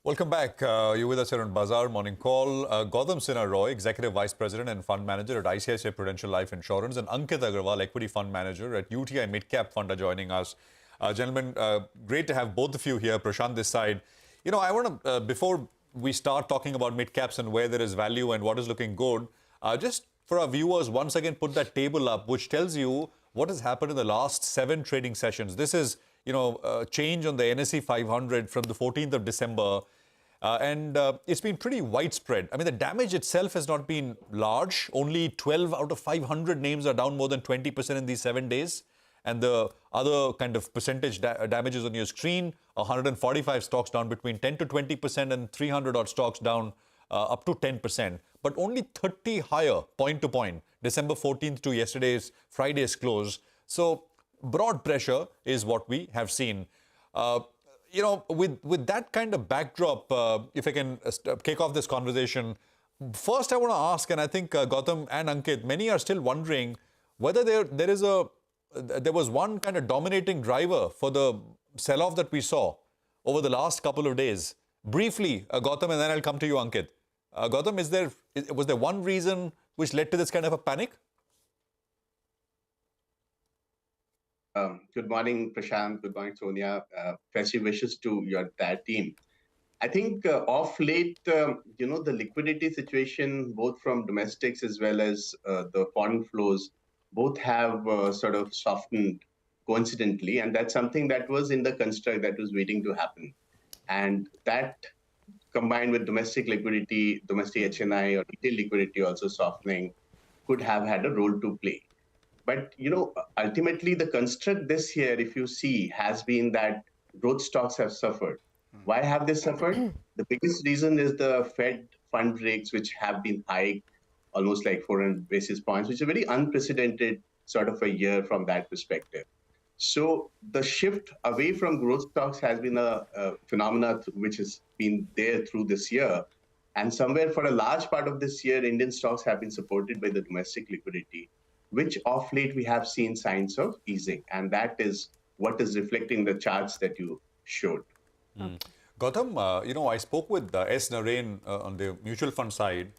Welcome back. You're with us here on Bazaar Morning Call. Gautam Sinha Roy, Executive Vice President and Fund Manager at ICICI Prudential Life Insurance, and Ankit Agarwal, Equity Fund Manager at UTI Midcap Fund are joining us. Gentlemen, great to have both of you here. Prashant this side. You know, I want to, before we start talking about midcaps and where there is value and what is looking good, just for our viewers, once again, put that table up, which tells you what has happened in the last 7 trading sessions. This is, change on the NSE 500 from the 14th of December. And it's been pretty widespread. I mean, the damage itself has not been large. Only 12 out of 500 names are down more than 20% in these 7 days. And the other kind of percentage damages on your screen, 145 stocks down between 10 to 20% and 300 odd stocks down up to 10%. But only 30 higher point to point, December 14th to Friday's close. So broad pressure is what we have seen. With that kind of backdrop, if I can kick off this conversation, first I want to ask, and I think Gautam and Ankit, many are still wondering whether there was one kind of dominating driver for the sell-off that we saw over the last couple of days. Briefly, Gautam, and then I'll come to you, Ankit. Gautam, was there one reason which led to this kind of a panic? Good morning, Prashant. Good morning, Sonia. Festive wishes to your entire team. I think of late, the liquidity situation, both from domestics as well as the foreign flows, both have sort of softened coincidentally. And that's something that was in the construct that was waiting to happen. And that combined with domestic liquidity, domestic HNI or retail liquidity also softening, could have had a role to play. But, ultimately the construct this year, if you see, has been that growth stocks have suffered. Why have they suffered? The biggest reason is the Fed fund rates, which have been hiked almost like 400 basis points, which is a very unprecedented sort of a year from that perspective. So the shift away from growth stocks has been a phenomena which has been there through this year. And somewhere for a large part of this year, Indian stocks have been supported by the domestic liquidity, which of late we have seen signs of easing. And that is what is reflecting the charts that you showed. Gautam, I spoke with S. Narain on the mutual fund side,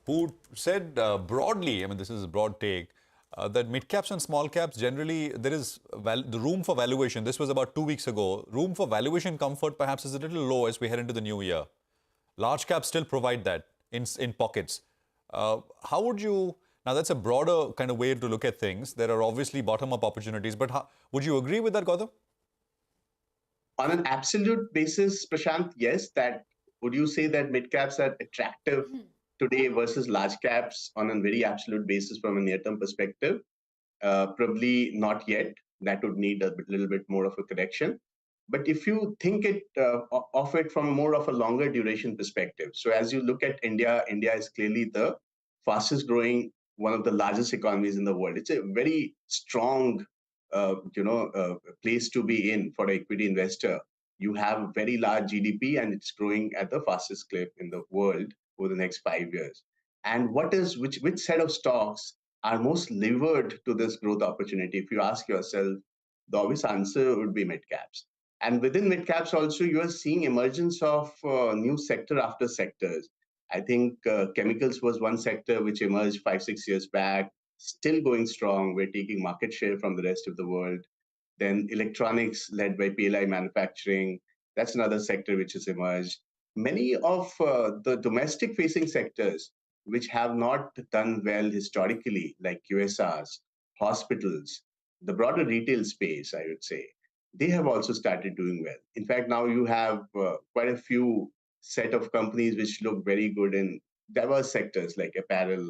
who said broadly, I mean, this is a broad take, that mid-caps and small caps, generally, there is the room for valuation. This was about 2 weeks ago. Room for valuation comfort perhaps is a little low as we head into the new year. Large caps still provide that in pockets. How would you... Now, that's a broader kind of way to look at things. There are obviously bottom-up opportunities, but would you agree with that, Gautam? On an absolute basis, Prashant, yes. Would you say that mid-caps are attractive today versus large caps on a very absolute basis from a near-term perspective? Probably not yet. That would need a little bit more of a correction. But if you think of it from more of a longer duration perspective, so as you look at India, India is clearly the fastest growing, one of the largest economies in the world. It's a very strong, place to be in for an equity investor. You have a very large GDP and it's growing at the fastest clip in the world over the next 5 years. And which set of stocks are most levered to this growth opportunity? If you ask yourself, the obvious answer would be mid caps. And within mid caps also, you are seeing emergence of new sector after sectors. I think chemicals was one sector which emerged 5-6 years back, still going strong. We're taking market share from the rest of the world. Then electronics led by PLI manufacturing, that's another sector which has emerged. Many of the domestic facing sectors which have not done well historically, like QSRs, hospitals, the broader retail space, I would say, they have also started doing well. In fact, now you have quite a few set of companies which look very good in diverse sectors like apparel,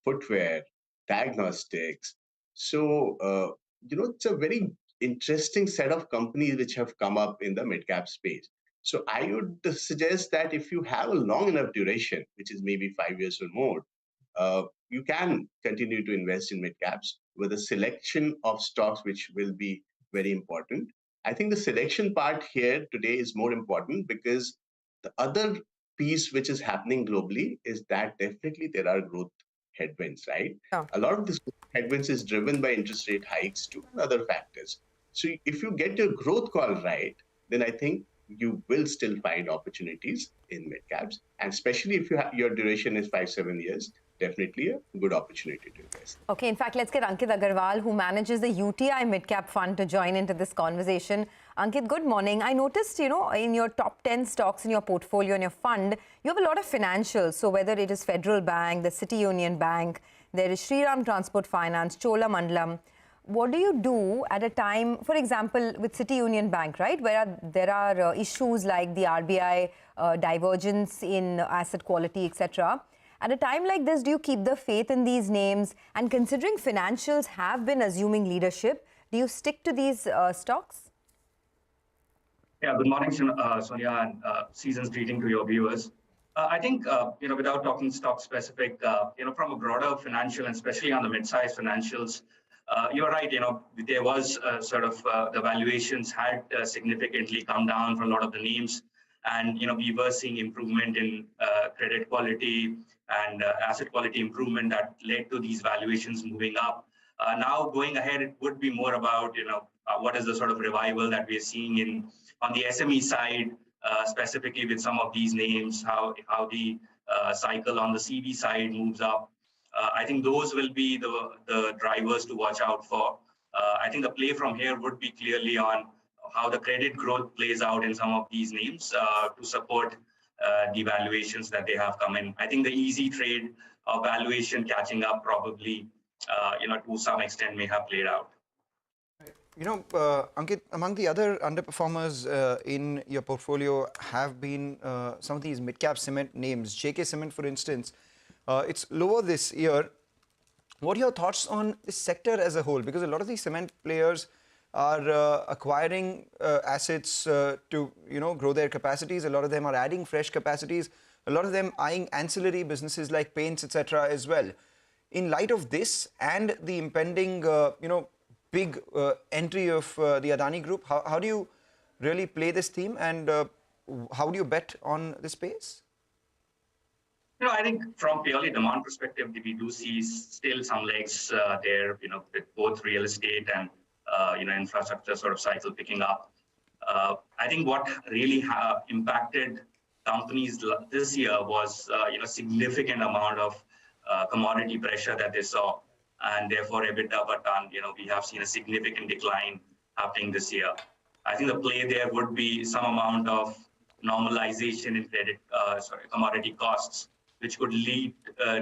footwear, diagnostics. So, it's a very interesting set of companies which have come up in the mid-cap space. So I would suggest that if you have a long enough duration, which is maybe 5 years or more, you can continue to invest in mid-caps with a selection of stocks which will be very important. I think the selection part here today is more important because the other piece which is happening globally is that definitely there are growth headwinds, right? Yeah. A lot of this headwinds is driven by interest rate hikes too and other factors. So if you get your growth call right, then I think you will still find opportunities in mid caps, and especially if your duration is 5-7 years, definitely a good opportunity to invest. Okay, in fact, let's get Ankit Agarwal, who manages the UTI Midcap Fund, to join into this conversation. Ankit, good morning. I noticed, in your top 10 stocks in your portfolio, in your fund, you have a lot of financials. So whether it is Federal Bank, the City Union Bank, there is Shriram Transport Finance, Chola Mandalam. What do you do at a time, for example, with City Union Bank, right, where there are issues like the RBI divergence in asset quality, etc.? At a time like this, do you keep the faith in these names? And considering financials have been assuming leadership, do you stick to these stocks? Yeah, good morning, Sonia, and season's greeting to your viewers. I think, without talking stock specific, from a broader financial and especially on the mid-sized financials, you're right, there was the valuations had significantly come down for a lot of the names. And, we were seeing improvement in credit quality and asset quality improvement that led to these valuations moving up. Now going ahead, it would be more about, what is the sort of revival that we're seeing on the SME side, specifically with some of these names, how the cycle on the CV side moves up. I think those will be the drivers to watch out for. I think the play from here would be clearly on how the credit growth plays out in some of these names to support the valuations that they have come in. I think the easy trade of valuation catching up probably, to some extent may have played out. Ankit, among the other underperformers in your portfolio have been some of these mid-cap cement names. JK Cement, for instance, it's lower this year. What are your thoughts on this sector as a whole? Because a lot of these cement players are acquiring assets to grow their capacities. A lot of them are adding fresh capacities. A lot of them eyeing ancillary businesses like paints, etc. as well. In light of this and the impending, big entry of the Adani Group, how do you really play this theme, and how do you bet on this space? I think from purely demand perspective, we do see still some legs there, with both real estate and infrastructure sort of cycle picking up. I think what really impacted companies this year was significant amount of commodity pressure that they saw, and therefore EBITDA per ton, we have seen a significant decline happening this year. I think the play there would be some amount of normalization in commodity costs, which could lead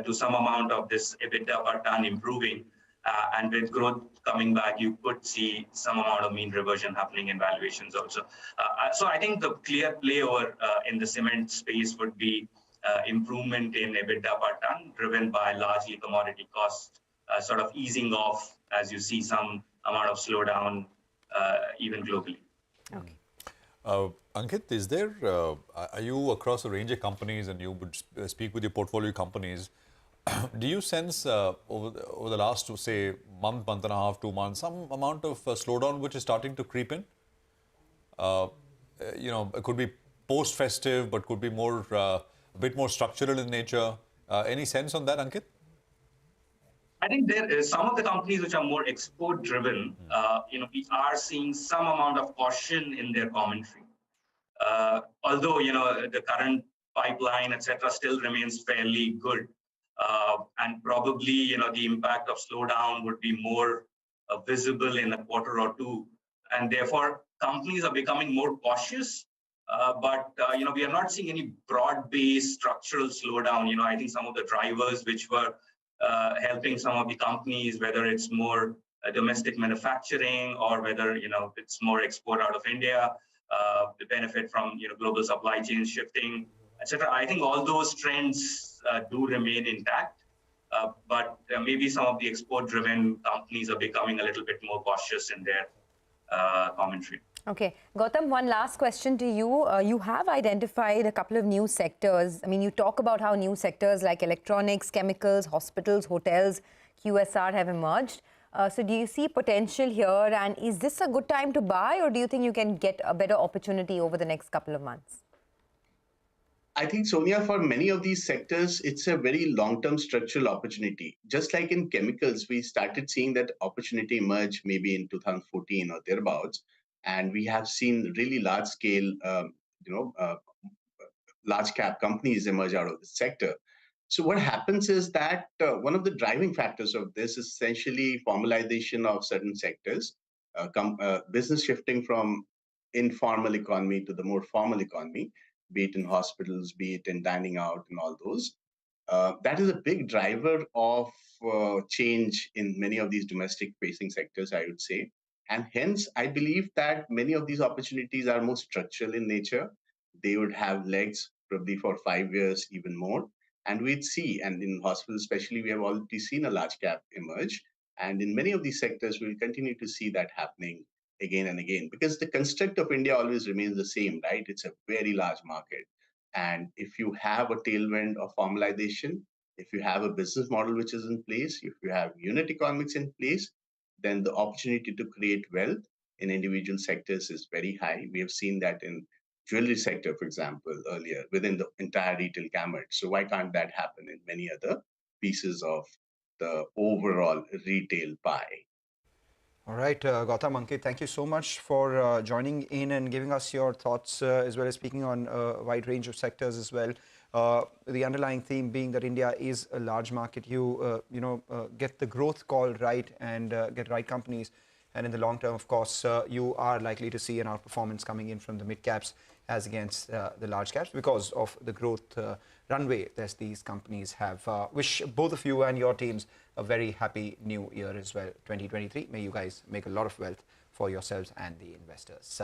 to some amount of this EBITDA per ton improving. And with growth coming back, you could see some amount of mean reversion happening in valuations also. So I think the clear play over in the cement space would be improvement in EBITDA per ton, driven by largely commodity costs sort of easing off as you see some amount of slowdown even globally. Okay. Ankit, is there, are you across a range of companies and you would speak with your portfolio companies? Do you sense over the last, say, month and a half, 2 months, some amount of slowdown which is starting to creep in? It could be post-festive, but could be more, a bit more structural in nature. Any sense on that, Ankit? I think there is some of the companies which are more export-driven. We are seeing some amount of caution in their commentary. Although the current pipeline, etc., still remains fairly good. And probably, the impact of slowdown would be more visible in a quarter or two. And therefore, companies are becoming more cautious. But we are not seeing any broad-based structural slowdown. I think some of the drivers which were helping some of the companies, whether it's more domestic manufacturing or whether, it's more export out of India, the benefit from, global supply chains shifting, etc. I think all those trends do remain intact, but maybe some of the export-driven companies are becoming a little bit more cautious in their commentary. Okay. Gautam, one last question to you. You have identified a couple of new sectors. I mean, you talk about how new sectors like electronics, chemicals, hospitals, hotels, QSR have emerged. So do you see potential here? And is this a good time to buy, or do you think you can get a better opportunity over the next couple of months? I think, Sonia, for many of these sectors, it's a very long-term structural opportunity. Just like in chemicals, we started seeing that opportunity emerge maybe in 2014 or thereabouts. And we have seen really large scale, you know, large cap companies emerge out of the sector. So what happens is that one of the driving factors of this is essentially formalization of certain sectors, business shifting from informal economy to the more formal economy, be it in hospitals, be it in dining out and all those. That is a big driver of change in many of these domestic facing sectors, I would say. And hence, I believe that many of these opportunities are more structural in nature. They would have legs probably for 5 years, even more. And we'd see, and in hospitals especially, we have already seen a large cap emerge. And in many of these sectors, we'll continue to see that happening again and again, because the construct of India always remains the same, right? It's a very large market. And if you have a tailwind of formalization, if you have a business model which is in place, if you have unit economics in place, then the opportunity to create wealth in individual sectors is very high. We have seen that in jewelry sector, for example, earlier within the entire retail gamut. So why can't that happen in many other pieces of the overall retail pie? All right, Gautam, Ankit, thank you so much for joining in and giving us your thoughts, as well as speaking on a wide range of sectors as well. The underlying theme being that India is a large market. You get the growth call right and get right companies. And in the long term, of course, you are likely to see an outperformance coming in from the mid caps as against the large caps because of the growth runway that these companies have. Wish both of you and your teams a very happy new year as well, 2023. May you guys make a lot of wealth for yourselves and the investors.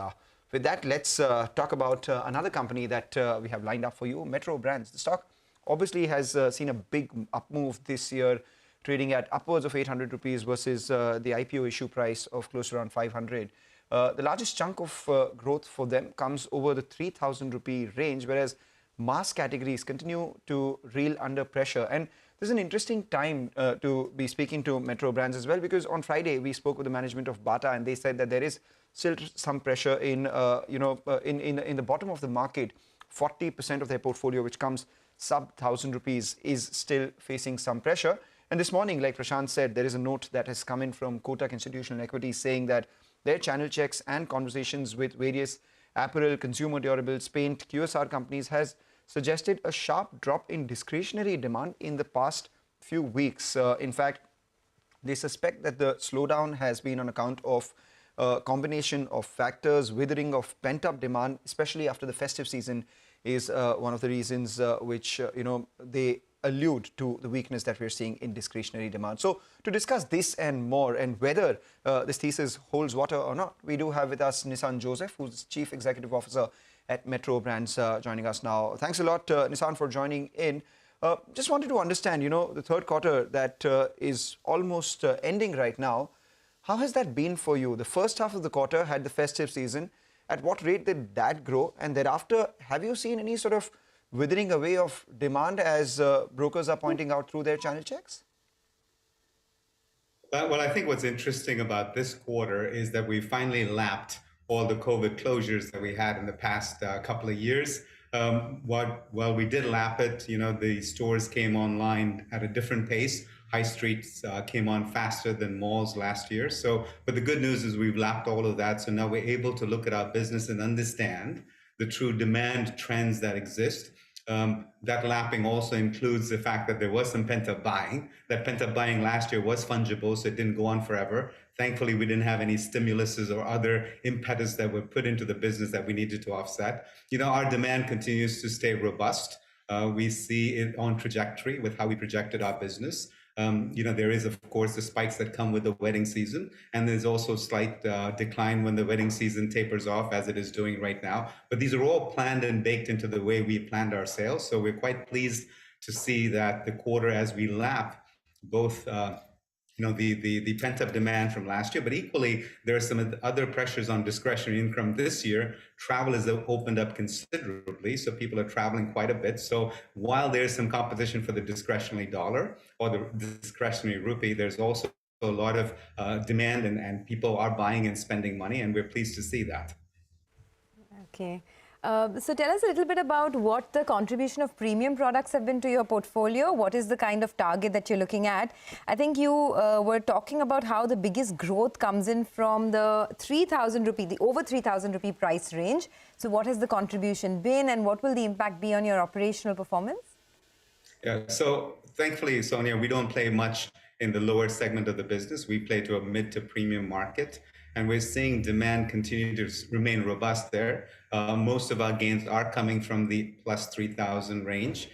With that, let's talk about another company that we have lined up for you, Metro Brands. The stock obviously has seen a big up move this year, trading at upwards of 800 rupees versus the IPO issue price of close to around 500. The largest chunk of growth for them comes over the 3,000 rupee range, whereas mass categories continue to reel under pressure. And this is an interesting time to be speaking to Metro Brands as well, because on Friday we spoke with the management of Bata, and they said that there is still some pressure in the bottom of the market. 40% of their portfolio, which comes sub 1,000 rupees, is still facing some pressure. And this morning, like Prashant said, there is a note that has come in from Kotak Institutional Equities saying that their channel checks and conversations with various apparel, consumer durables, paint, QSR companies has suggested a sharp drop in discretionary demand in the past few weeks. In fact, they suspect that the slowdown has been on account of a combination of factors. Withering of pent-up demand, especially after the festive season, is one of the reasons which they allude to the weakness that we're seeing in discretionary demand. So to discuss this and more, and whether this thesis holds water or not, we do have with us Nissan Joseph, who's Chief Executive Officer at Metro Brands, joining us now. Thanks a lot, Nissan, for joining in. Just wanted to understand, the third quarter that is almost ending right now. How has that been for you? The first half of the quarter had the festive season. At what rate did that grow? And thereafter, have you seen any sort of withering away of demand as brokers are pointing out through their channel checks? Well, I think what's interesting about this quarter is that we finally lapped all the COVID closures that we had in the past couple of years. While we did lap it, the stores came online at a different pace. High streets came on faster than malls last year. But the good news is we've lapped all of that. So now we're able to look at our business and understand the true demand trends that exist. That lapping also includes the fact that there was some pent-up buying. That pent-up buying last year was fungible, so it didn't go on forever. Thankfully, we didn't have any stimuluses or other impetus that were put into the business that we needed to offset. Our demand continues to stay robust. We see it on trajectory with how we projected our business. There is, of course, the spikes that come with the wedding season, and there's also slight decline when the wedding season tapers off, as it is doing right now. But these are all planned and baked into the way we planned our sales. So we're quite pleased to see that the quarter, as we lap both the pent-up demand from last year, but equally there are some other pressures on discretionary income this year. Travel has opened up considerably, so people are traveling quite a bit. So while there's some competition for the discretionary dollar or the discretionary rupee, there's also a lot of demand, and people are buying and spending money, and we're pleased to see that. Okay. So tell us a little bit about what the contribution of premium products have been to your portfolio. What is the kind of target that you're looking at? I think you were talking about how the biggest growth comes in from the 3,000 rupee, the over 3,000 rupee price range. So what has the contribution been and what will the impact be on your operational performance? Yeah, so thankfully, Sonia, we don't play much in the lower segment of the business. We play to a mid to premium market, and we're seeing demand continue to remain robust there. Most of our gains are coming from the plus 3,000 range.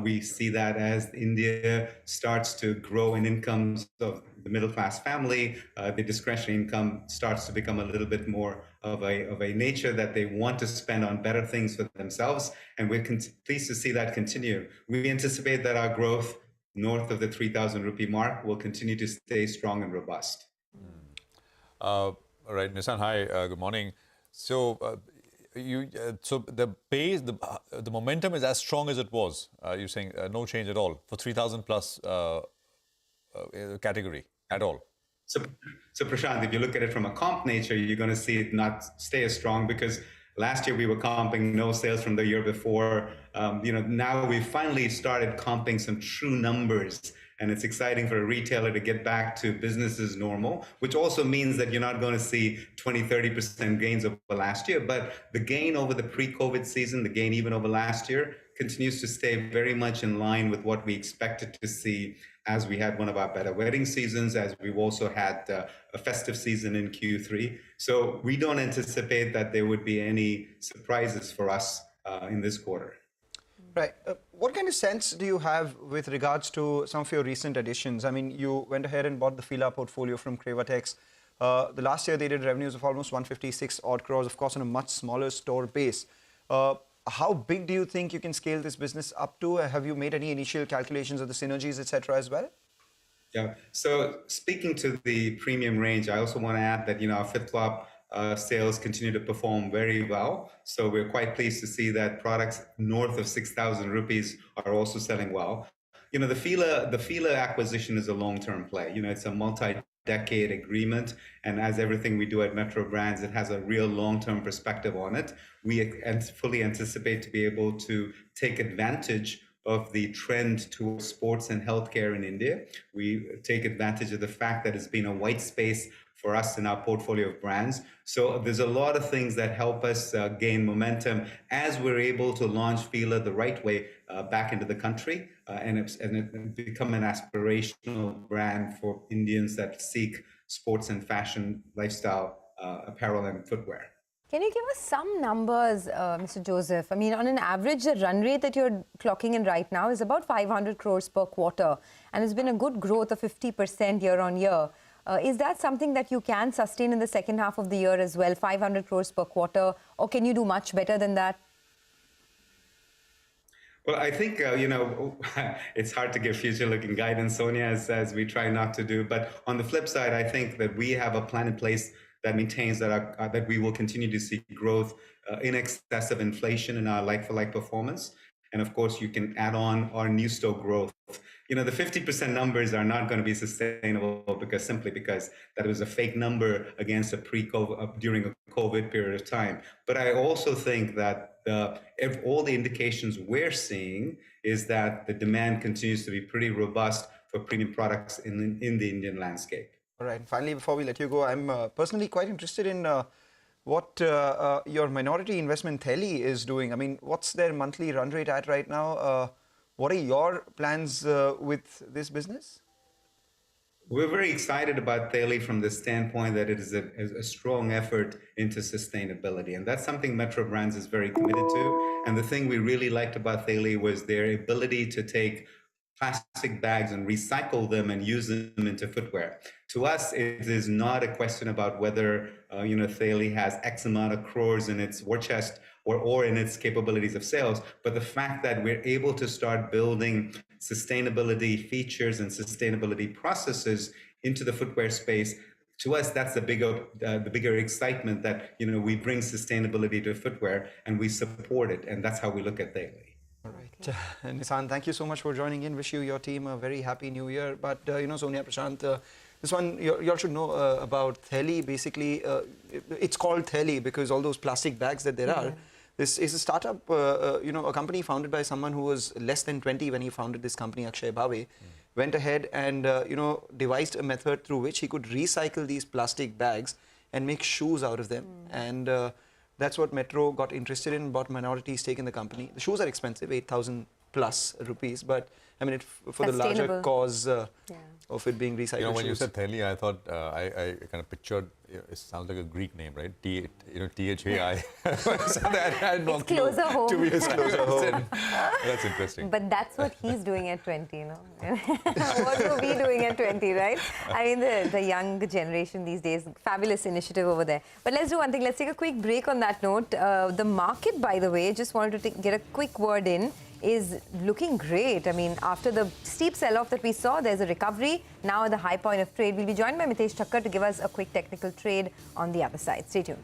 We see that as India starts to grow in incomes of the middle class family, the discretionary income starts to become a little bit more of a nature that they want to spend on better things for themselves. And we're pleased to see that continue. We anticipate that our growth north of the 3,000 rupee mark will continue to stay strong and robust. All right, Nissan, hi, good morning. So, so the pace, the momentum is as strong as it was. You're saying no change at all for 3,000 plus category at all. So Prashant, if you look at it from a comp nature, you're going to see it not stay as strong because last year we were comping no sales from the year before. Now we finally started comping some true numbers. And it's exciting for a retailer to get back to business as normal, which also means that you're not going to see 20, 30% gains over last year. But the gain over the pre-COVID season, the gain even over last year, continues to stay very much in line with what we expected to see as we had one of our better wedding seasons, as we've also had a festive season in Q3. So we don't anticipate that there would be any surprises for us in this quarter. Right. What kind of sense do you have with regards to some of your recent additions? I mean, you went ahead and bought the Fila portfolio from Cravatex. The last year they did revenues of almost 156 odd crores, of course, on a much smaller store base. How big do you think you can scale this business up to? Have you made any initial calculations of the synergies, etc. as well? Yeah. So speaking to the premium range, I also want to add that, our flip-flop sales continue to perform very well. So we're quite pleased to see that products north of 6,000 rupees are also selling well. The Fila acquisition is a long-term play. It's a multi-decade agreement. And as everything we do at Metro Brands, it has a real long-term perspective on it. We fully anticipate to be able to take advantage of the trend towards sports and healthcare in India. We take advantage of the fact that it's been a white space for us in our portfolio of brands. So there's a lot of things that help us gain momentum as we're able to launch Fila the right way back into the country and become an aspirational brand for Indians that seek sports and fashion, lifestyle, apparel and footwear. Can you give us some numbers, Mr. Joseph? I mean, on an average, the run rate that you're clocking in right now is about 500 crores per quarter. And it's been a good growth of 50% year on year. Is that something that you can sustain in the second half of the year as well, 500 crores per quarter, or can you do much better than that? Well, I think, it's hard to give future-looking guidance, Sonia, as we try not to do. But on the flip side, I think that we have a plan in place that maintains that we will continue to see growth in excess of inflation in our like-for-like performance. And of course, you can add on our new store growth. The 50% numbers are not going to be sustainable because that was a fake number against a pre-COVID during a COVID period of time. But I also think that if all the indications we're seeing is that the demand continues to be pretty robust for premium products in the Indian landscape. All right. And finally, before we let you go, I'm personally quite interested in what your minority investment Theli is doing. I mean, what's their monthly run rate at right now? What are your plans with this business? We're very excited about Theli from the standpoint that it is a strong effort into sustainability. And that's something Metro Brands is very committed to. And the thing we really liked about Theli was their ability to take plastic bags and recycle them and use them into footwear. To us, it is not a question about whether Theli has X amount of crores in its war chest or in its capabilities of sales, but the fact that we're able to start building sustainability features and sustainability processes into the footwear space. To us, that's the bigger excitement that we bring sustainability to footwear and we support it, and that's how we look at Theli. All right. Nissan, thank you so much for joining in. Wish you, your team, a very happy new year. But, Sonia, Prashant, this one, you all should know about Theli. Basically, it's called Theli because all those plastic bags that there are, This is a startup, a company founded by someone who was less than 20 when he founded this company, Akshay Bhave. Went ahead and, devised a method through which he could recycle these plastic bags and make shoes out of them. And that's what Metro got interested in, bought minority stake in the company. The shoes are expensive, 8,000 plus rupees, but I mean, for the larger cause of it being recycled. You know, when shoes. you said Theli, I thought, I kind of pictured, it sounds like a Greek name, right? T-H-A-I. It's closer home. Closer home. That's interesting. But that's what he's doing at 20, you know. What were we doing at 20, right? I mean, the young generation these days, fabulous initiative over there. But let's do one thing. Let's take a quick break on that note. The market, by the way, just wanted to get a quick word in, is looking great. I mean, after the steep sell-off that we saw, there's a recovery. Now at the high point of trade. We'll be joined by Mitesh Thakkar to give us a quick technical trade on the other side. Stay tuned.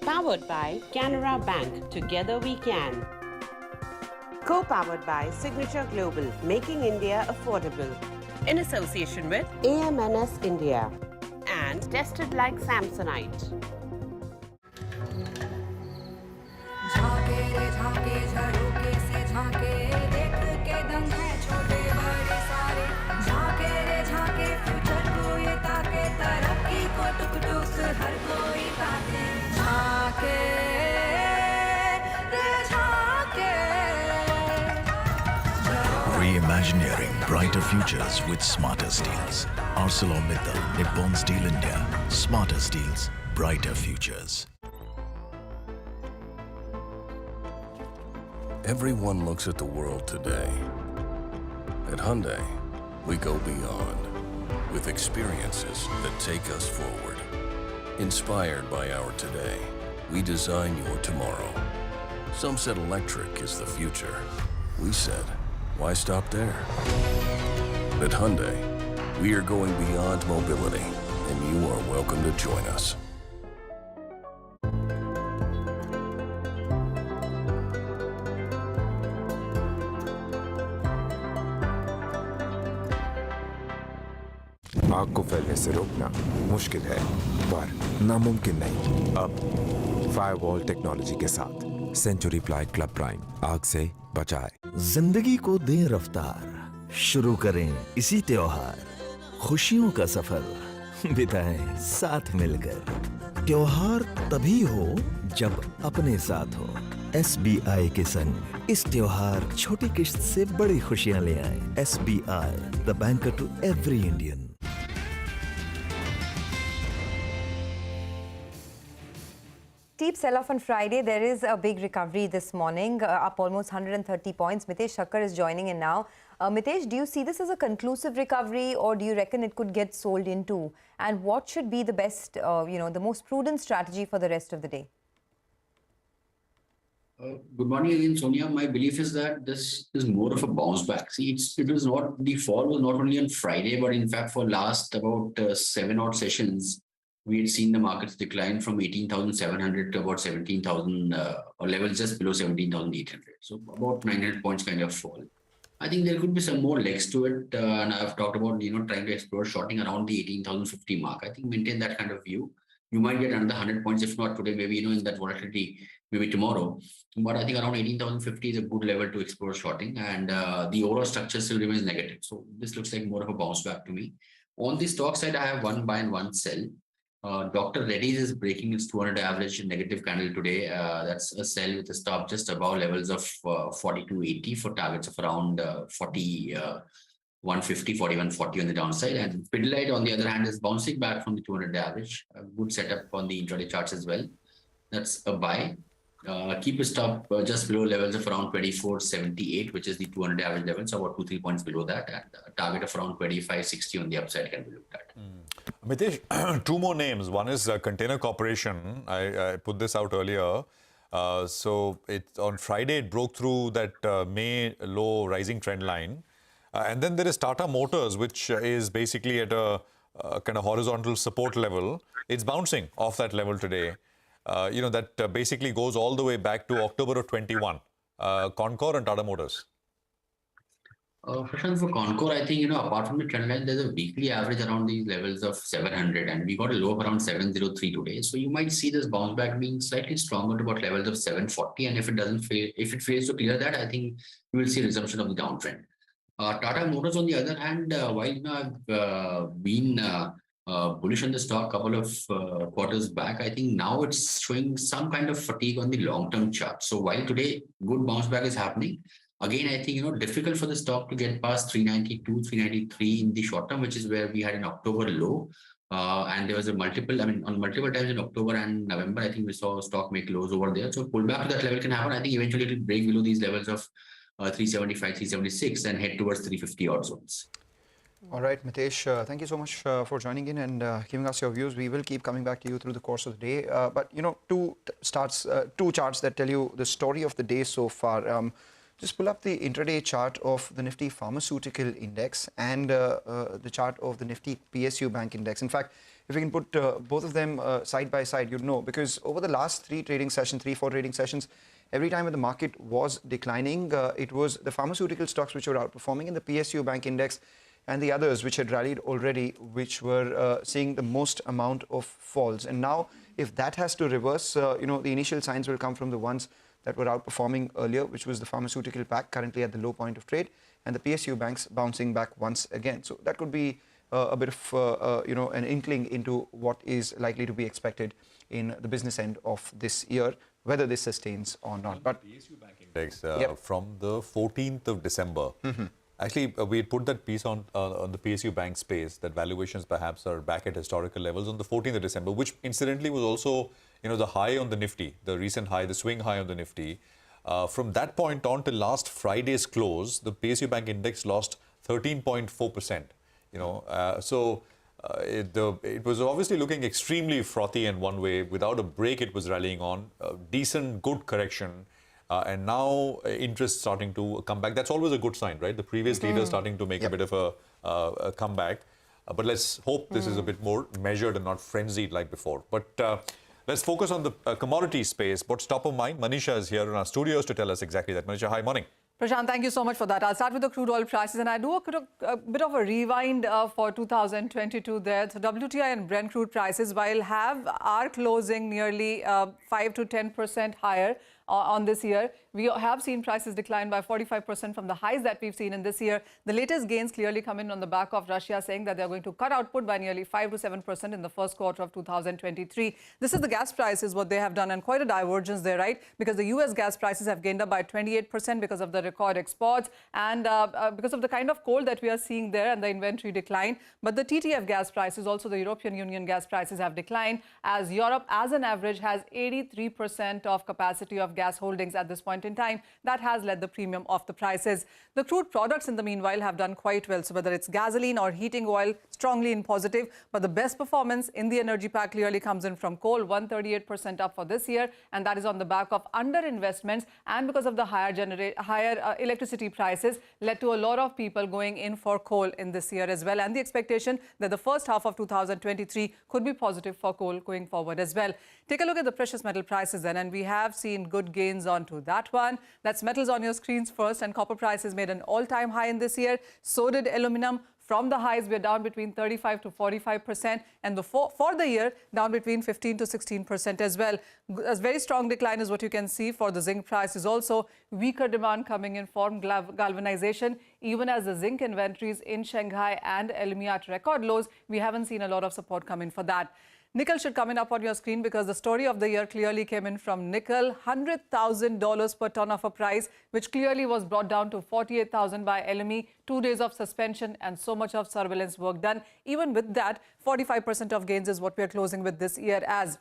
Powered by Canara Bank. Together we can. Co-powered by Signature Global, making India affordable. In association with AMNS India. And tested like Samsonite. Reimagineering brighter futures with smarter steels. ArcelorMittal, Nippon Steel India. Smarter steels, brighter futures. Everyone looks at the world today. At Hyundai, we go beyond with experiences that take us forward. Inspired by our today, we design your tomorrow. Some said electric is the future. We said, why stop there? At Hyundai, we are going beyond mobility, and you are welcome to join us. आग को फैलने से रोकना मुश्किल है, पर नामुमकिन नहीं। अब फायरवॉल टेक्नोलॉजी के साथ सेंचुरी प्लाई क्लब प्राइम आग से बचाए। जिंदगी को दें रफ्तार, शुरू करें इसी त्योहार, खुशियों का सफर बिताएं साथ मिलकर। त्योहार तभी हो जब अपने साथ हो। SBI के संग इस त्योहार छोटी किश्त से बड़ी खुशियां ले आए। SBI, the banker to every Indian. Steep sell-off on Friday. There is a big recovery this morning, up almost 130 points. Mitesh Thakkar is joining in now. Mitesh, do you see this as a conclusive recovery, or do you reckon it could get sold into? And what should be the best, the most prudent strategy for the rest of the day? Good morning again, Sonia. My belief is that this is more of a bounce back. See, the fall was not only on Friday, but in fact for last about 7 odd sessions, we had seen the markets decline from 18,700 to about 17,000 or levels just below 17,800. So about 900 points kind of fall. I think there could be some more legs to it. And I've talked about, trying to explore shorting around the 18,050 mark. I think maintain that kind of view. You might get another 100 points, if not today, maybe, in that volatility, maybe tomorrow. But I think around 18,050 is a good level to explore shorting. And the overall structure still remains negative. So this looks like more of a bounce back to me. On the stock side, I have one buy and one sell. Dr. Reddy's is breaking its 200 average negative candle today. That's a sell with a stop just above levels of 42.80 for targets of around 150, 41.40 on the downside. And Pidilite, on the other hand, is bouncing back from the 200 average. A good setup on the intraday charts as well. That's a buy. Keep a stop just below levels of around 24.78, which is the 200 average level, so about 2-3 points below that, and a target of around 25.60 on the upside can be looked at. Mitesh, 2 more names. One is Container Corporation. I put this out earlier. So on Friday, it broke through that May low rising trend line. And then there is Tata Motors, which is basically at a kind of horizontal support level. It's bouncing off that level today. That basically goes all the way back to October of 21. Concor and Tata Motors? Prashant, for Concor, I think, apart from the trend line, there's a weekly average around these levels of 700, and we got a low of around 703 today. So you might see this bounce back being slightly stronger to about levels of 740. And if it doesn't fail, if it fails to clear that, I think we will see a resumption of the downtrend. Tata Motors, on the other hand, while I've been bullish on the stock a couple of quarters back, I think now it's showing some kind of fatigue on the long-term chart. So while today good bounce back is happening, again, I think, difficult for the stock to get past 392, 393 in the short term, which is where we had an October low. And there was on multiple times in October and November, I think we saw stock make lows over there. So pullback to that level can happen. I think eventually it will break below these levels of 375, 376 and head towards 350 odd zones. All right, Mitesh, thank you so much for joining in and giving us your views. We will keep coming back to you through the course of the day. But, two charts that tell you the story of the day so far. Just pull up the intraday chart of the Nifty Pharmaceutical Index and the chart of the Nifty PSU Bank Index. In fact, if we can put both of them side by side, you'd know, because over the last 4 trading sessions, every time when the market was declining, it was the pharmaceutical stocks which were outperforming in the PSU Bank Index and the others which had rallied already, which were seeing the most amount of falls. And now, if that has to reverse, the initial signs will come from the ones that were outperforming earlier, which was the pharmaceutical pack, currently at the low point of trade, and the PSU banks bouncing back once again. So that could be a bit of, an inkling into what is likely to be expected in the business end of this year, whether this sustains or not. But PSU Bank Index from the 14th of December. Actually, we had put that piece on the PSU Bank space, that valuations perhaps are back at historical levels on the 14th of December, which incidentally was also the high on the Nifty, the recent high, the swing high on the Nifty. From that point on till last Friday's close, the PSU Bank Index lost 13.4%. It was obviously looking extremely frothy in one way. Without a break, it was rallying on. Decent, good correction. And now interest starting to come back. That's always a good sign, right? The previous leader starting to make a bit of a comeback. But let's hope this is a bit more measured and not frenzied like before. But let's focus on the commodity space. What's top of mind? Manisha is here in our studios to tell us exactly that. Manisha, hi, morning. Prashant, thank you so much for that. I'll start with the crude oil prices, and I do a bit of a rewind for 2022 there. So WTI and Brent crude prices, while are closing nearly 5 to 10% higher on this year. We have seen prices decline by 45% from the highs that we've seen in this year. The latest gains clearly come in on the back of Russia saying that they're going to cut output by nearly 5 to 7% in the first quarter of 2023. This is the gas prices, what they have done, and quite a divergence there, right? Because the US gas prices have gained up by 28% because of the record exports and because of the kind of coal that we are seeing there and the inventory decline. But the TTF gas prices, also the European Union gas prices, have declined, as Europe as an average has 83% of capacity of gas holdings at this point in time. That has led the premium of the prices. The crude products in the meanwhile have done quite well. So whether it's gasoline or heating oil, strongly in positive. But the best performance in the energy pack clearly comes in from coal, 138% up for this year. And that is on the back of underinvestments and because of the higher electricity prices led to a lot of people going in for coal in this year as well. And the expectation that the first half of 2023 could be positive for coal going forward as well. Take a look at the precious metal prices then, and we have seen good gains onto that one. That's metals on your screens first, and copper prices made an all-time high in this year. So did aluminum. From the highs, we're down between 35 to 45%, and for the year, down between 15 to 16% as well. A very strong decline is what you can see for the zinc prices. Also, weaker demand coming in from galvanization, even as the zinc inventories in Shanghai and LME at record lows. We haven't seen a lot of support coming for that. Nickel should come in up on your screen because the story of the year clearly came in from nickel, $100,000 per ton of a price, which clearly was brought down to $48,000 by LME. 2 days of suspension and so much of surveillance work done. Even with that, 45% of gains is what we are closing with this year as.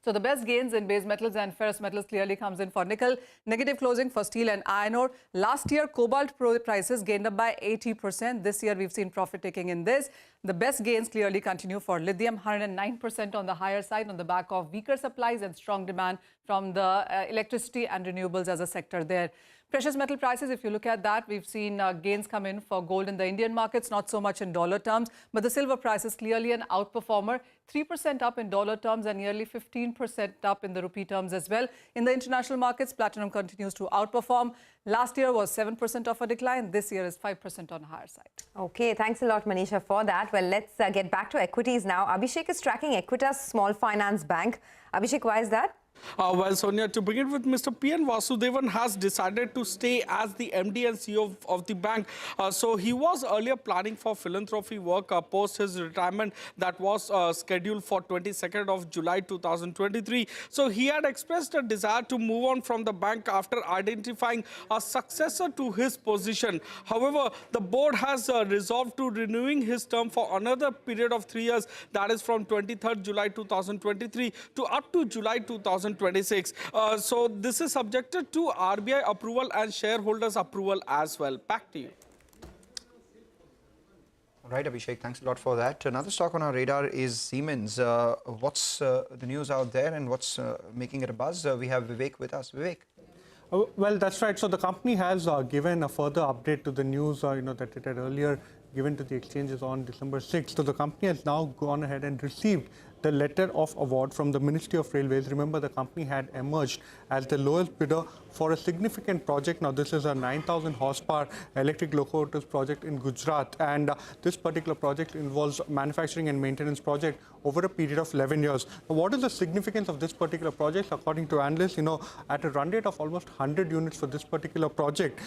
So the best gains in base metals and ferrous metals clearly comes in for nickel. Negative closing for steel and iron ore. Last year, cobalt prices gained up by 80%. This year, we've seen profit taking in this. The best gains clearly continue for lithium, 109% on the higher side on the back of weaker supplies and strong demand from the electricity and renewables as a sector there. Precious metal prices, if you look at that, we've seen gains come in for gold in the Indian markets, not so much in dollar terms, but the silver price is clearly an outperformer, 3% up in dollar terms and nearly 15% up in the rupee terms as well. In the international markets, platinum continues to outperform. Last year was 7% of a decline. This year is 5% on the higher side. Okay, thanks a lot, Manisha, for that. Well, let's get back to equities now. Abhishek is tracking Equitas Small Finance Bank. Abhishek, why is that? Well, Sonia, to begin with, Mr. P.N. Vasudevan has decided to stay as the MD and CEO of the bank. So he was earlier planning for philanthropy work post his retirement that was scheduled for 22nd of July 2023. So he had expressed a desire to move on from the bank after identifying a successor to his position. However, the board has resolved to renewing his term for another period of 3 years, that is from 23rd July 2023 to up to July 2026. So this is subjected to RBI approval and shareholders approval as well. Back to you. Right, Abhishek, thanks a lot for that. Another stock on our radar is Siemens. What's the news out there and what's making it a buzz? We have Vivek with us. Vivek. Well, that's right. So the company has given a further update to the news that it had earlier given to the exchanges on December 6th. So the company has now gone ahead and received the letter of award from the Ministry of Railways. Remember, the company had emerged as the lowest bidder for a significant project. Now, this is a 9,000 horsepower electric locomotives project in Gujarat. And this particular project involves manufacturing and maintenance project over a period of 11 years. Now, what is the significance of this particular project? According to analysts, at a run rate of almost 100 units for this particular project,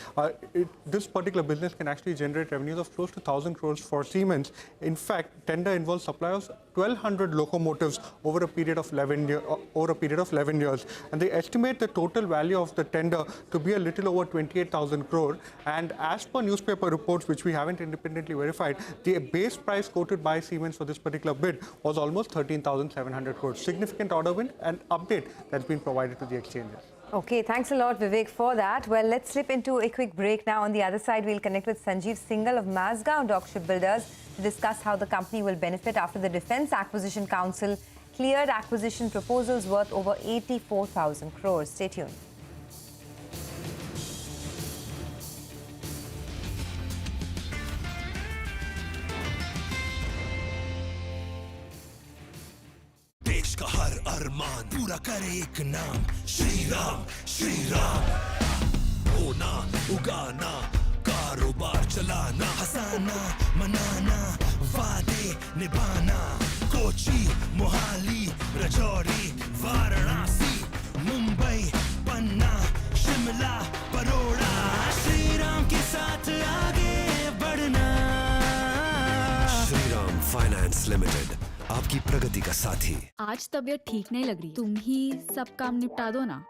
this particular business can actually generate revenues of close to 1,000 crores for Siemens. In fact, tender involves supply of 1,200 locomotives over a period of 11 years. And they estimate the total value of the tender to be a little over 28,000 crore. And as per newspaper reports, which we haven't independently verified, the base price quoted by Siemens for this particular bid was almost 13,700 crores. Significant order win and update that's been provided to the exchanges. Okay, thanks a lot, Vivek, for that. Well, let's slip into a quick break now. On the other side, we'll connect with Sanjeev Singhal of Mazgaon Dock Shipbuilders to discuss how the company will benefit after the Defence Acquisition Council cleared acquisition proposals worth over 84,000 crores. Stay tuned. देश का हर अरमान पूरा करे एक नाम श्री राम होना उगाना कारोबार चलाना हंसाना मनाना वादे निभाना कोची मोहाली राजौरी वाराणसी मुंबई पन्ना शिमला बड़ौदा श्री राम के साथ आगे बढ़ना श्री राम फाइनेंस लिमिटेड आपकी प्रगति का साथी। आज तबीयत ठीक नहीं लग रही, तुम ही सब काम निपटा दो ना।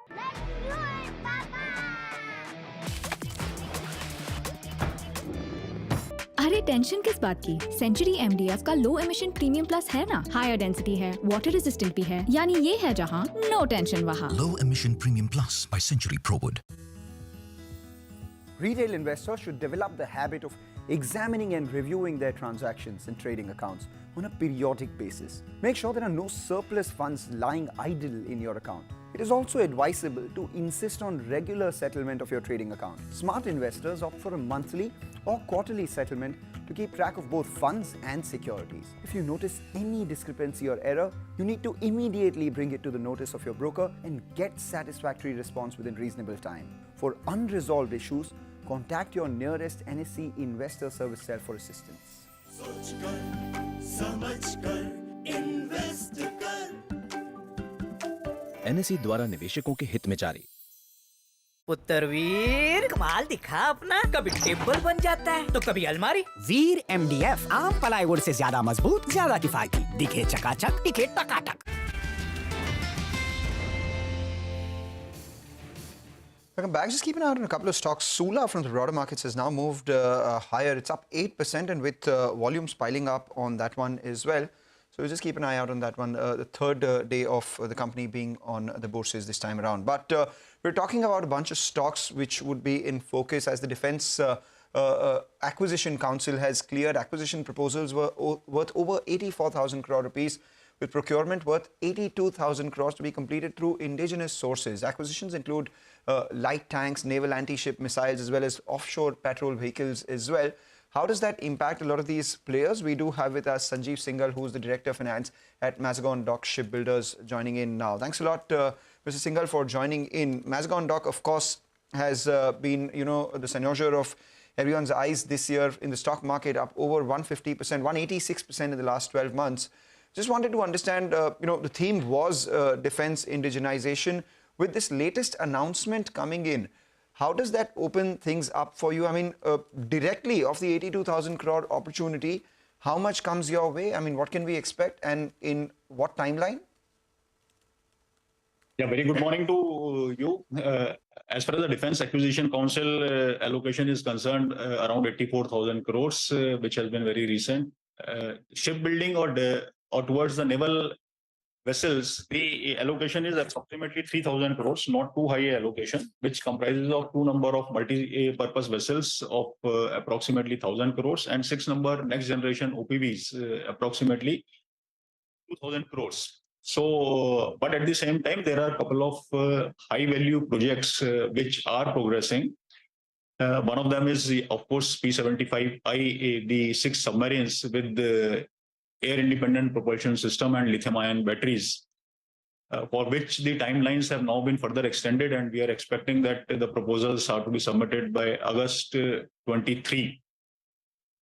अरे टेंशन किस बात की? सेंचुरी एमडीएफ का लो एमिशन प्रीमियम प्लस है ना, हायर डेंसिटी है, वाटर रेजिस्टेंट भी है, यानी ये है जहाँ नो टेंशन वहाँ। Low emission premium plus by Century ProWood. Retail investors should develop the habit of examining and reviewing their transactions and trading accounts on a periodic basis. Make sure there are no surplus funds lying idle in your account. It is also advisable to insist on regular settlement of your trading account. Smart investors opt for a monthly or quarterly settlement to keep track of both funds and securities. If you notice any discrepancy or error, you need to immediately bring it to the notice of your broker and get satisfactory response within reasonable time. For unresolved issues, contact your nearest NSE Investor Service Cell for assistance. NSE द्वारा निवेशकों के हित में जारी। पुत्रवीर कमाल दिखा अपना, कभी टेबल बन जाता है तो कभी अलमारी। वीर MDF आम प्लाईवुड से ज्यादा मजबूत, ज्यादा किफायती, दिखे चकाचक, दिखे टकाटक। Welcome back. Just keep an eye on a couple of stocks. Sula from the broader markets has now moved higher. It's up 8% and with volumes piling up on that one as well. So just keep an eye out on that one. The third day of the company being on the bourses this time around. But we're talking about a bunch of stocks which would be in focus as the defense Acquisition Council has cleared acquisition proposals worth over 84,000 crore rupees, with procurement worth 82,000 crores to be completed through indigenous sources. Acquisitions include light tanks, naval anti-ship missiles, as well as offshore patrol vehicles as well. How does that impact a lot of these players? We do have with us Sanjeev Singhal, who is the Director of Finance at Mazagon Dock Shipbuilders, joining in now. Thanks a lot, Mr. Singhal, for joining in. Mazagon Dock, of course, has been, the cynosure of everyone's eyes this year in the stock market, up over 150%, 186% in the last 12 months. Just wanted to understand, the theme was defense indigenization. With this latest announcement coming in, how does that open things up for you? I mean, directly of the 82,000 crore opportunity, how much comes your way? I mean, what can we expect and in what timeline? Yeah, very good morning to you. As far as the Defense Acquisition Council allocation is concerned, around 84,000 crores, which has been very recent. Shipbuilding or towards the naval vessels, the allocation is approximately 3,000 crores, not too high allocation, which comprises of 2 number of multi-purpose vessels of approximately 1,000 crores and 6 number next generation OPVs, approximately 2,000 crores. So, but at the same time, there are a couple of high value projects which are progressing. One of them is, of course, P-75I, the 6 submarines with the air-independent propulsion system and lithium-ion batteries, for which the timelines have now been further extended, and we are expecting that the proposals are to be submitted by August 23.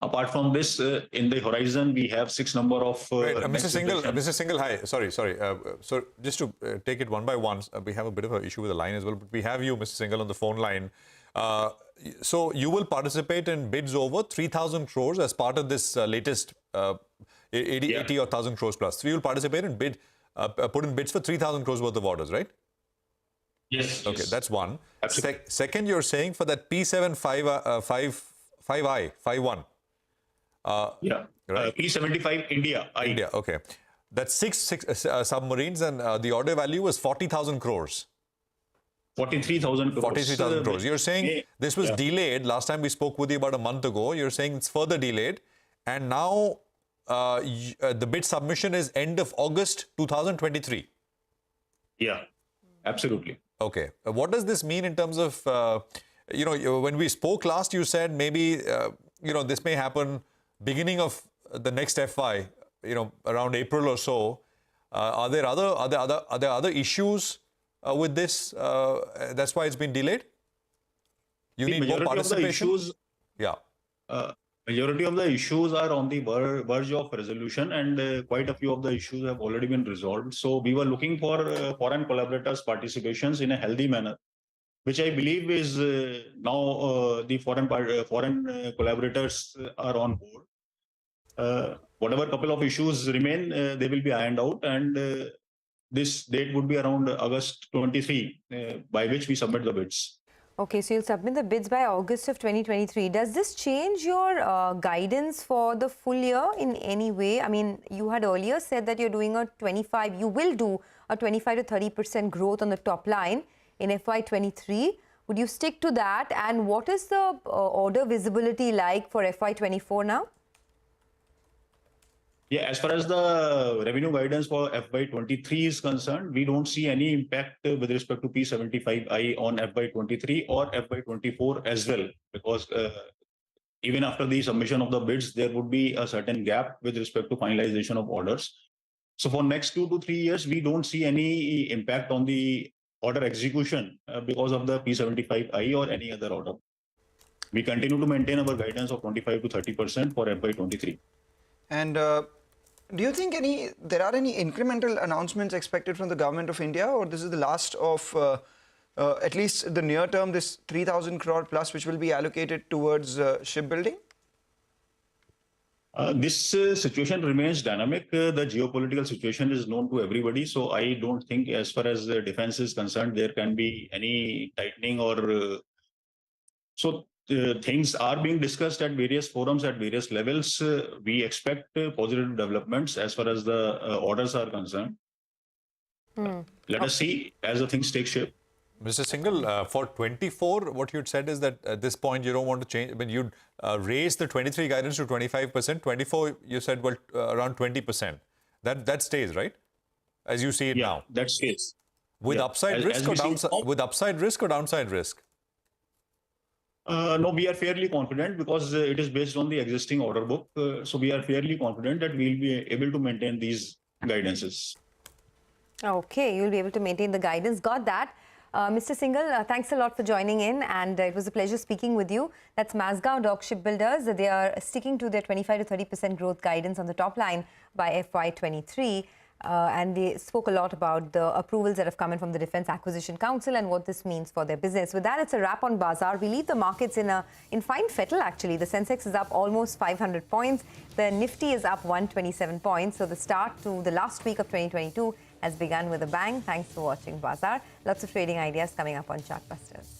Apart from this, in the horizon, we have 6 number of... Mr. Singhal, hi. Sorry. So just to take it one by one, we have a bit of an issue with the line as well, but we have you, Mr. Singhal, on the phone line. So you will participate in bids over 3,000 crores as part of this latest 80 or 1,000 crores plus. So you will participate in put in bids for 3,000 crores worth of orders, right? Yes. Okay, that's one. Second, you're saying for that P-75I, right? P-75 India. India, okay. That's 6 submarines, and the order value was 40,000 crores. 43,000 crores. 43,000 crores. You're saying this was delayed. Last time we spoke with you about a month ago. You're saying it's further delayed. And now the bid submission is end of August 2023. Yeah, absolutely. Okay. What does this mean in terms of, when we spoke last, you said maybe, this may happen beginning of the next FY, around April or so. Are there other issues with this? That's why it's been delayed? You need more participation? Majority of the issues are on the verge of resolution, and quite a few of the issues have already been resolved. So we were looking for foreign collaborators' participations in a healthy manner, which I believe is now the foreign collaborators are on board. Whatever couple of issues remain, they will be ironed out, and this date would be around August 23, by which we submit the bids. Okay, so you'll submit the bids by August of 2023. Does this change your guidance for the full year in any way? I mean, you had earlier said that you're doing you will do a 25 to 30% growth on the top line in FY23. Would you stick to that? And what is the order visibility like for FY24 now? Yeah, as far as the revenue guidance for FY23 is concerned, we don't see any impact with respect to P-75I on FY23 or FY24 as well, because even after the submission of the bids, there would be a certain gap with respect to finalization of orders. So for next 2 to 3 years, we don't see any impact on the order execution because of the P-75I or any other order. We continue to maintain our guidance of 25 to 30% for FY23. And do you think there are any incremental announcements expected from the government of India, or this is the last of at least the near term, this 3,000 crore plus which will be allocated towards shipbuilding? This situation remains dynamic. The geopolitical situation is known to everybody. So I don't think as far as the defense is concerned, there can be any tightening or... things are being discussed at various forums at various levels. We expect positive developments as far as the orders are concerned. Let us see as the things take shape. Mr. Singhal, for 24, what you'd said is that at this point you don't want to change. I mean, you'd raise the 23 guidance to 25%. 24, you said, well, around 20%. That stays, right? As you see it now. That stays. With upside risk or downside? With upside risk or downside risk? No, we are fairly confident because it is based on the existing order book. So we are fairly confident that we'll be able to maintain these guidances. Okay, you'll be able to maintain the guidance. Got that. Mr. Singhal, thanks a lot for joining in, and it was a pleasure speaking with you. That's Mazgaon Dock Shipbuilders. They are sticking to their 25 to 30% growth guidance on the top line by FY23. And they spoke a lot about the approvals that have come in from the Defence Acquisition Council and what this means for their business. With that, it's a wrap on Bazaar. We leave the markets in fine fettle, actually. The Sensex is up almost 500 points. The Nifty is up 127 points. So the start to the last week of 2022 has begun with a bang. Thanks for watching Bazaar. Lots of trading ideas coming up on Chartbusters.